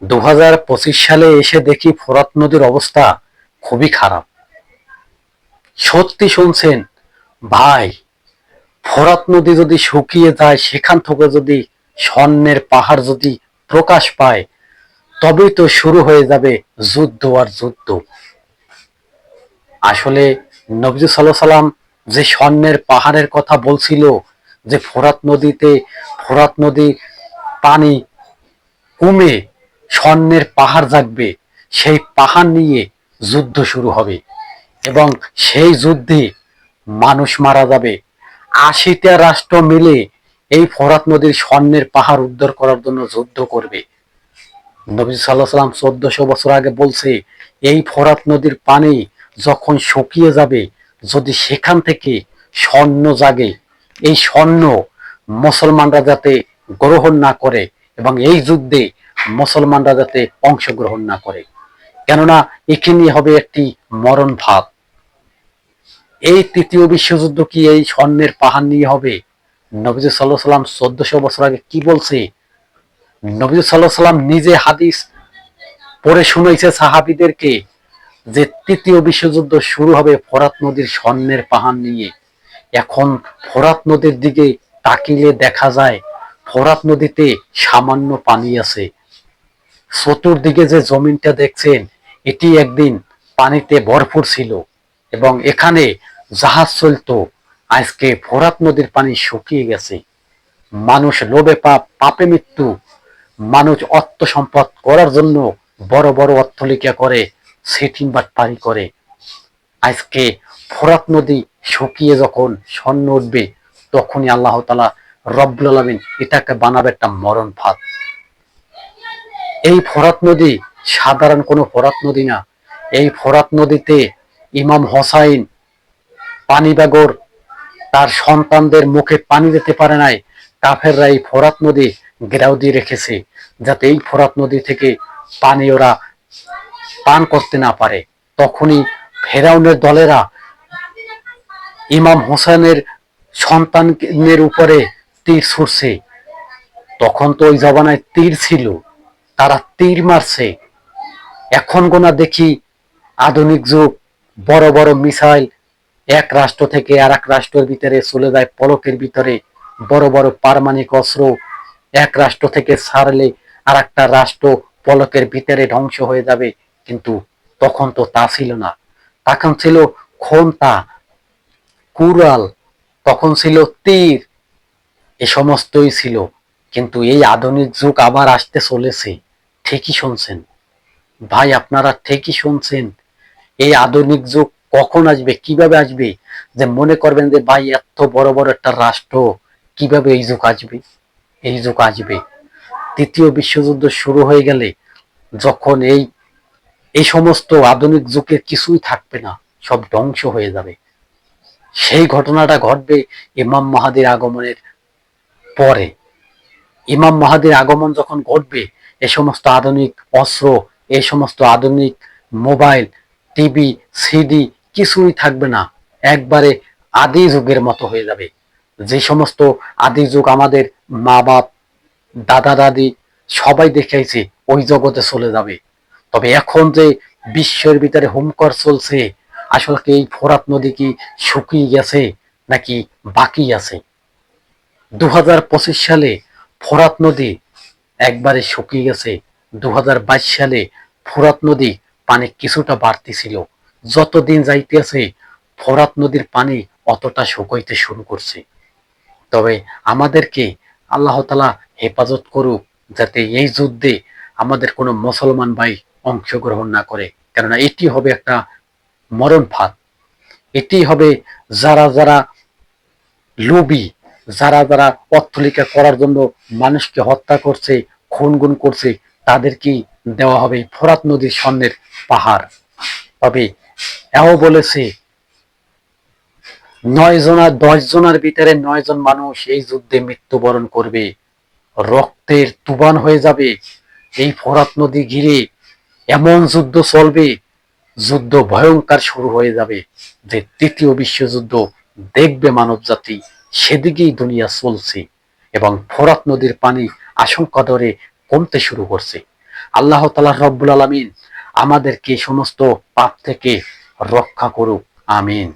2025 সালে এসে দেখি ফোরাত নদীর অবস্থা খুবই খারাপ। সত্যি শুনছেন ভাই, ফোরাত নদী যদি শুকিয়ে যায়, সেখান থেকে যদি স্বর্ণের পাহাড় যদি প্রকাশ পায়, তবেই তো শুরু হয়ে যাবে যুদ্ধ আর যুদ্ধ। আসলে নবী সাল্লাল্লাহু সাল্লাম যে স্বর্ণের পাহাড়ের কথা বলছিল, যে ফোরাত নদী পানি কমে স্বর্ণের পাহাড় জাগবে, সেই পাহাড় নিয়ে যুদ্ধ শুরু হবে এবং সেই যুদ্ধে মানুষ মারা যাবে। 80টা রাষ্ট্র মিলে এই ফোরাত নদীর স্বর্ণের পাহাড় উদ্ধার করার জন্য যুদ্ধ করবে। নবী সাল্লাল্লাহু আলাইহি ওয়াসাল্লাম 1400 বছর আগে বলছে, এই ফোরাত নদীর পানি যখন শুকিয়ে যাবে, যদি সেখান থেকে স্বর্ণ জাগে, এই স্বর্ণ মুসলমানরা যাতে গ্রহণ না করে এবং এই যুদ্ধে মুসলমানরা যাতে অংশগ্রহণ না করে, কেননা এখানে হবে একটি মরণ ভাব। এই তৃতীয় বিশ্বযুদ্ধ কি এই স্বর্ণের পাহাড় নিয়ে হবে? নবীজি সাল্লাল্লাহু আলাইহি ওয়াসাল্লাম 1400 বছর আগে কি বলছে? নবীজি সাল্লাল্লাহু আলাইহি ওয়াসাল্লাম নিজে হাদিস পড়ে শুনাইছে সাহাবীদেরকে যে তৃতীয় বিশ্বযুদ্ধ শুরু হবে ফোরাত নদীর স্বর্ণের পাহাড় নিয়ে। এখন ফোরাত নদীর দিকে তাকিয়ে দেখা যায় ফোরাত নদীতে সামান্য পানি আছে। চতুর্দিকে যে জমিনটা দেখছেন, এটি একদিন পানিতে ভরপুর ছিল এবং এখানে জাহাজ চলতো। আজকে ফোরাত নদীর পানি শুকিয়ে গেছে। মানুষ লোভে পাপে মৃত্যু। মানুষ অর্থ সম্পদ করার জন্য বড় বড় অট্টালিকা করে, সিটিং বাটপারি করে। আজকে ফোরাত নদী শুকিয়ে যখন স্বর্ণ উঠবে, তখনই আল্লাহ তাআলা রব্বুল আলামিন এটাকে বানাবে একটা মরণ ফাঁদ। এই ফোরাত নদী সাধারণ কোনো ফোরাত নদী না। এই ফোরাত নদীতে ইমাম হোসাইন পানিবাগর তার সন্তানদের মুখে পানি দিতে পারে নাই। কাফেররা এই ফোরাত নদী ঘেরাও দিয়ে রেখেছে, যাতে এই ফোরাত নদী থেকে পানি ওরা পান করতে না পারে। তখনই ফেরাউনের দলেরা ইমাম হোসেনের সন্তানের উপরে তীর ছুড়ছে। তখন তো ওই জমানায় তীর ছিল, তারা তীর মারছে। এখন গোনা দেখি আধুনিক যুগ, বড় বড় মিসাইল এক রাষ্ট্র থেকে আর এক রাষ্ট্রের ভিতরে চলে যায় পলকের ভিতরে। বড় বড় পারমাণবিক অস্ত্র এক রাষ্ট্র থেকে ছাড়লে আর একটা রাষ্ট্র পলকের ভিতরে ধ্বংস হয়ে যাবে। কিন্তু তখন তো তা ছিল না। তখন ছিল খোন্তা, কুড়াল, তখন ছিল তীর, এ সমস্তই ছিল। কিন্তু এই আধুনিক যুগ আবার আসতে চলেছে। ঠিকই শুনছেন ভাই, আপনারা ঠিকই শুনছেন। এই আধুনিক যুগ কখন আসবে, কিভাবে আসবে? যে মনে করবেন যে ভাই এত বড় বড় একটা রাষ্ট্র, কিভাবে এই যুগ আসবে? এই যুগ আসবে তৃতীয় বিশ্বযুদ্ধ শুরু হয়ে গেলে, যখন এই এই সমস্ত আধুনিক যুগের কিছুই থাকবে না, সব ধ্বংস হয়ে যাবে। সেই ঘটনাটা ঘটবে ইমাম মাহাদির আগমনের পরে। ইমাম মাহাদির আগমন যখন ঘটবে, এ সমস্ত আধুনিক অস্ত্র, এই সমস্ত আধুনিক মোবাইল, টিভি, সিডি কিছুই থাকবে না। একবারে আদি যুগের মতো হয়ে যাবে। যে সমস্ত আদি যুগ আমাদের মা বাপ, দাদা দাদি সবাই দেখাইছে, ওই জগতে চলে যাবে। তবে এখন যে বিশ্বের ভিতরে হুমকর চলছে, আসলে কি এই ফোরাত নদী কি শুকিয়ে গেছে নাকি বাকি আছে? 2025 সালে ফোরাত নদী একবারে শুকিয়ে গেছে। 2022 সালে ফোরাত নদী পানি কিছুটা বাড়তি ছিল। যতদিন যাইতেছে ফোরাত নদীর পানি অতটা শুকাইতে শুরু করছে। তবে আমাদেরকে আল্লাহ তাআলা হেফাজত করুক, যাতে এই যুদ্ধে আমাদের কোনো মুসলমান ভাই অংশগ্রহণ না করে। কেননা এটি হবে একটা মরণ ফাঁদ। এটি হবে যারা যারা লোভী, যারা যারা অট্টালিকা করার জন্য মানুষকে হত্যা করছে, খুন করছে, তাদেরকে দেওয়া হবে ফোরাত নদীর স্বর্ণের পাহাড়। তবে এও বলেছে 10 জনের ভিতরে 9 জন মানুষ এই যুদ্ধে মৃত্যুবরণ করবে, রক্তের তুফান হয়ে যাবে। এই ফোরাত নদী ঘিরে এমন যুদ্ধ চলবে, যুদ্ধ ভয়ঙ্কর শুরু হয়ে যাবে, যে তৃতীয় বিশ্বযুদ্ধ দেখবে মানব জাতি। সেদিকেই দুনিয়া চলছে এবং ফোরাত নদীর পানি আশঙ্কা ধরে কমতে শুরু করছে। আল্লাহ তাআলা রব্বুল আলামিন আমাদেরকে সমস্ত পাপ থেকে রক্ষা করুক। আমিন।